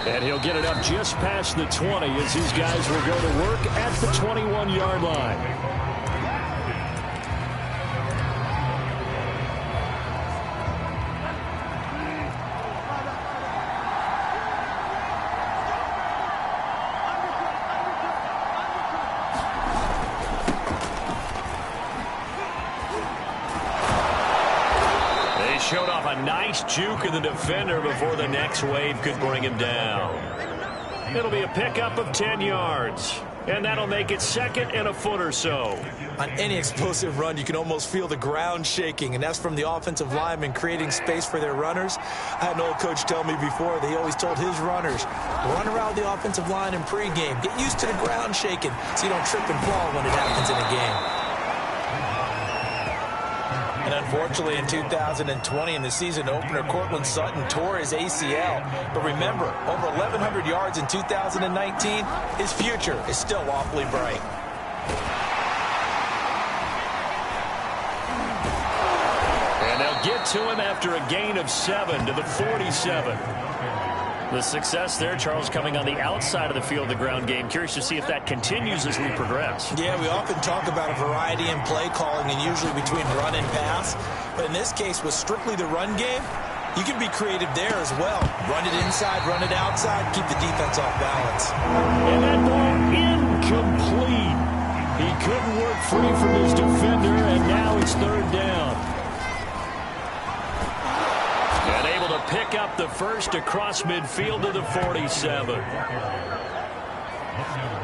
And he'll get it up just past the 20 as these guys will go to work at the 21-yard line. Showed off a nice juke of the defender before the next wave could bring him down. It'll be a pickup of 10 yards, and that'll make it second and a foot or so. On any explosive run, you can almost feel the ground shaking, and that's from the offensive linemen creating space for their runners. I had an old coach tell me before, they always told his runners, run around the offensive line in pregame. Get used to the ground shaking so you don't trip and fall when it happens in a game. And unfortunately, in 2020, in the season opener, Cortland Sutton tore his ACL. But remember, over 1,100 yards in 2019, his future is still awfully bright. And they'll get to him after a gain of 7 to the 47. The success there, Charles, coming on the outside of the field, the ground game. Curious to see if that continues as we progress. Yeah, we often talk about a variety in play calling and usually between run and pass. But in this case, with strictly the run game, you can be creative there as well. Run it inside, run it outside, keep the defense off balance. And that ball incomplete. He couldn't work free from his defender, and now it's third down. And able to pick up the first across midfield to the 47.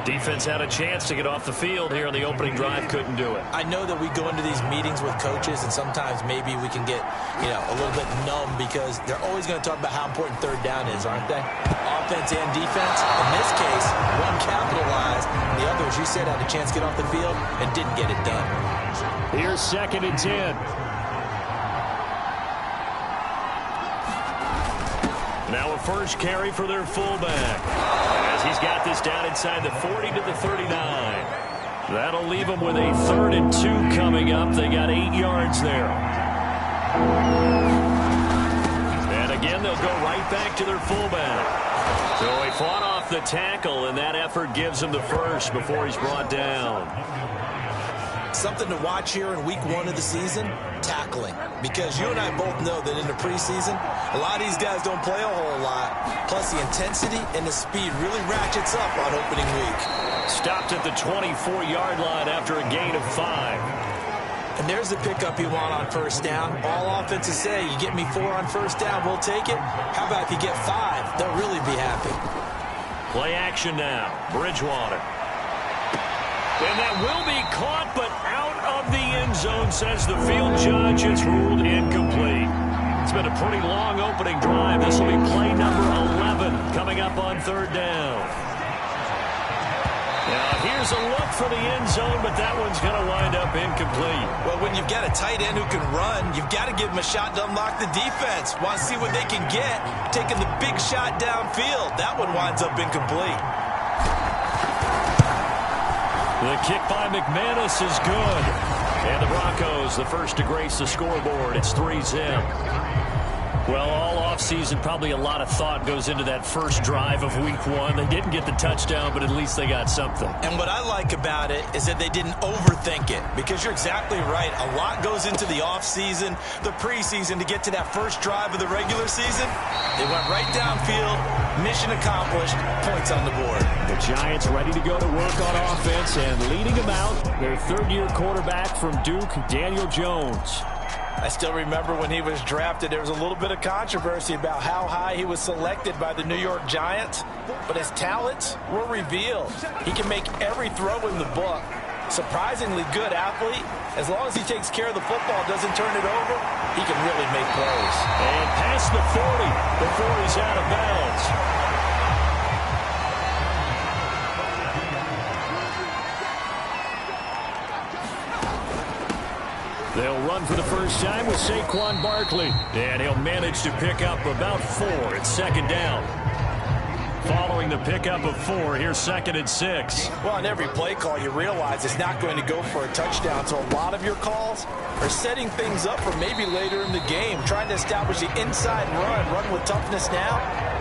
Defense had a chance to get off the field here on the opening drive, couldn't do it. I know that we go into these meetings with coaches, and sometimes maybe we can get, a little bit numb because they're always going to talk about how important third down is, aren't they? Offense and defense. In this case, one capitalized, the other, as you said, had a chance to get off the field and didn't get it done. Here's 2nd and 10. Now a first carry for their fullback, as he's got this down inside the 40 to the 39. That'll leave them with a 3rd and 2 coming up. They got 8 yards there. And again, they'll go right back to their fullback. So he fought off the tackle, and that effort gives him the first before he's brought down. Something to watch here in week 1 of the season, tackling. Because you and I both know that in the preseason, a lot of these guys don't play a whole lot. Plus, the intensity and the speed really ratchets up on opening week. Stopped at the 24-yard line after a gain of 5. And there's the pickup you want on first down. All offenses say, you get me 4 on first down, we'll take it. How about if you get 5? They'll really be happy. Play action now. Bridgewater. And that will be caught, but out of the end zone, says the field judge. It's ruled incomplete. It's been a pretty long opening drive. This will be play number 11 coming up on 3rd down. Now, here's a look for the end zone, but that one's going to wind up incomplete. Well, when you've got a tight end who can run, you've got to give him a shot to unlock the defense. Want to see what they can get, taking the big shot downfield. That one winds up incomplete. The kick by McManus is good. And the Broncos, the first to grace the scoreboard. It's 3-zip. Well, all offseason, probably a lot of thought goes into that first drive of week 1. They didn't get the touchdown, but at least they got something. And what I like about it is that they didn't overthink it, because you're exactly right. A lot goes into the offseason, the preseason, to get to that first drive of the regular season. They went right downfield, mission accomplished, points on the board. The Giants ready to go to work on offense, and leading them out, their 3rd-year quarterback from Duke, Daniel Jones. I still remember when he was drafted, there was a little bit of controversy about how high he was selected by the New York Giants, but his talents were revealed. He can make every throw in the book. Surprisingly good athlete. As long as he takes care of the football, doesn't turn it over, he can really make plays. And past the 40 before he's out of bounds. They'll run for the first time with Saquon Barkley. And he'll manage to pick up about 4. It's 2nd down. Following the pickup of 4, here's 2nd and 6. Well, on every play call, you realize it's not going to go for a touchdown. So a lot of your calls are setting things up for maybe later in the game, trying to establish the inside run with toughness now.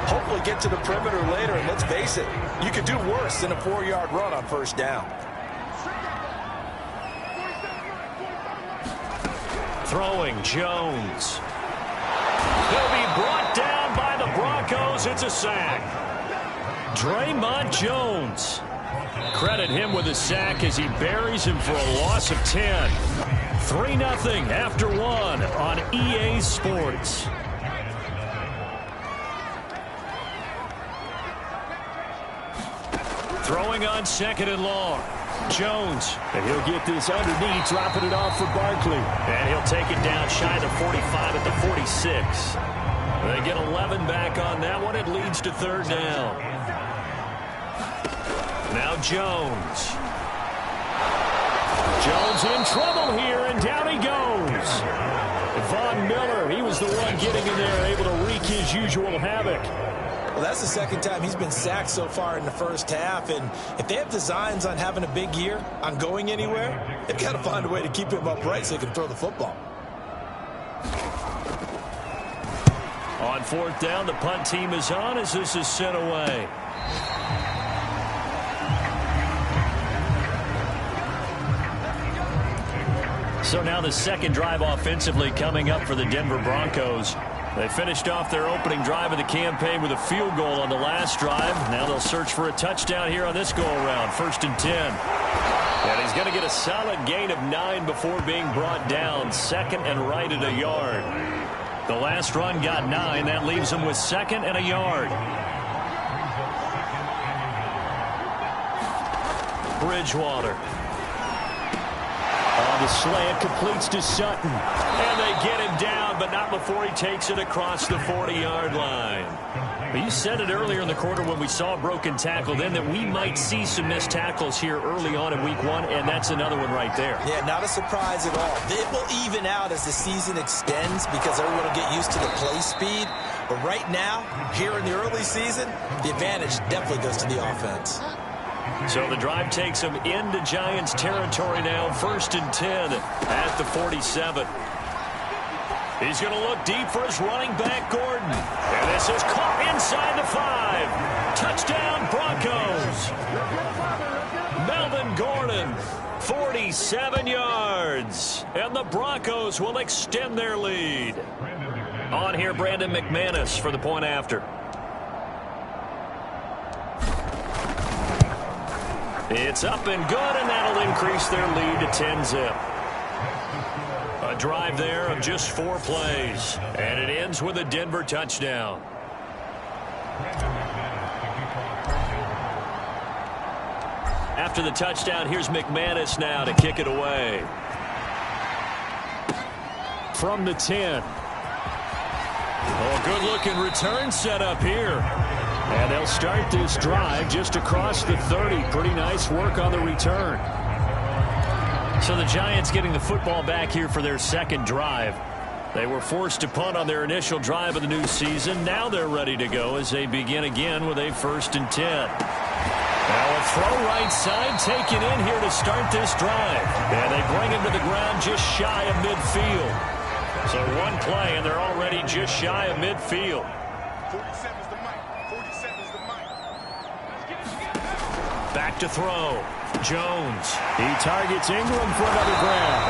Hopefully get to the perimeter later, and let's face it, you could do worse than a 4-yard run on first down. Throwing Jones. He'll be brought down by the Broncos. It's a sack. Draymond Jones. Credit him with a sack as he buries him for a loss of 10. 3-0 after 1 on EA Sports. Throwing on 2nd and long. Jones. And he'll get this underneath, dropping it off for Barkley. And he'll take it down shy of the 45 at the 46. They get 11 back on that one. It leads to 3rd down. Now Jones. Jones in trouble here, and down he goes. Von Miller, he was the one getting in there, able to wreak his usual havoc. Well, that's the 2nd time he's been sacked so far in the first half, and if they have designs on having a big year, on going anywhere, they've got to find a way to keep him upright so he can throw the football. On 4th down, the punt team is on as this is sent away. So now the 2nd drive offensively coming up for the Denver Broncos. They finished off their opening drive of the campaign with a field goal on the last drive. Now they'll search for a touchdown here on this go-around. 1st and 10. And he's going to get a solid gain of 9 before being brought down. 2nd and right at a yard. The last run got 9. That leaves him with 2nd and a yard. Bridgewater. On the slant, completes to Sutton. And they get him down, but not before he takes it across the 40-yard line. But you said it earlier in the quarter when we saw a broken tackle then that we might see some missed tackles here early on in week 1, and that's another one right there. Yeah, not a surprise at all. It will even out as the season extends because everyone will get used to the play speed. But right now, here in the early season, the advantage definitely goes to the offense. So the drive takes him into Giants territory now. 1st and 10 at the 47. He's going to look deep for his running back, Gordon. And this is caught inside the 5. Touchdown, Broncos. Melvin Gordon, 47 yards. And the Broncos will extend their lead. On here, Brandon McManus for the point after. It's up and good, and that'll increase their lead to 10-zip. A drive there of just 4 plays, and it ends with a Denver touchdown. After the touchdown, here's McManus now to kick it away. From the 10. Oh, good-looking return set up here. And they'll start this drive just across the 30. Pretty nice work on the return. So the Giants getting the football back here for their 2nd drive. They were forced to punt on their initial drive of the new season. Now they're ready to go as they begin again with a 1st and 10. Now a throw right side taken in here to start this drive. And they bring him to the ground just shy of midfield. So one play and they're already just shy of midfield. Back to throw. Jones. He targets Ingram for another grab.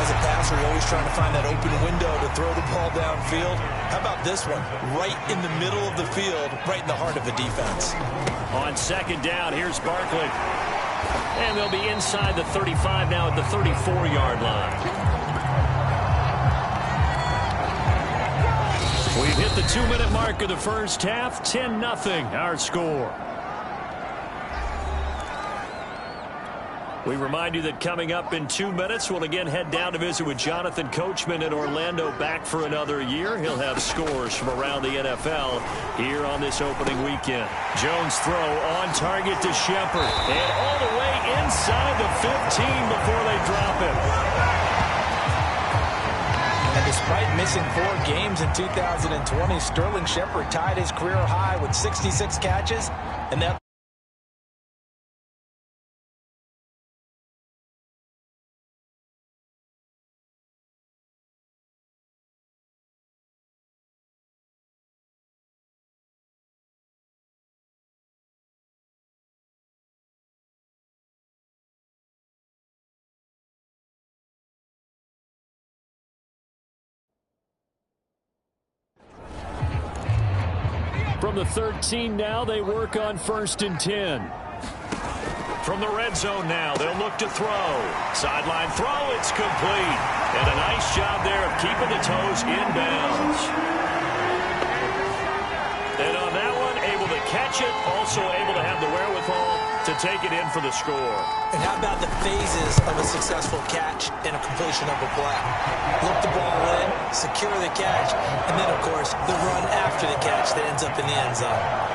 As a passer, you're always trying to find that open window to throw the ball downfield. How about this one? Right in the middle of the field, right in the heart of a defense. On 2nd down, here's Barkley. And they'll be inside the 35 now at the 34-yard line. We've hit the 2-minute mark of the first half. 10-0 our score. We remind you that coming up in 2 minutes, we'll again head down to visit with Jonathan Coachman in Orlando, back for another year. He'll have scores from around the NFL here on this opening weekend. Jones throw on target to Shepard. And all the way inside the 15 before they drop him. And despite missing 4 games in 2020, Sterling Shepard tied his career high with 66 catches, and that From the 13 now, they work on 1st and 10. From the red zone now, they'll look to throw. Sideline throw, it's complete. And a nice job there of keeping the toes in bounds. And on that one, able to catch it, also able to have the wherewithal to take it in for the score. And how about the phases of a successful catch and a completion of a play? Look the ball in, secure the catch, and then, of course, the run after the catch that ends up in the end zone.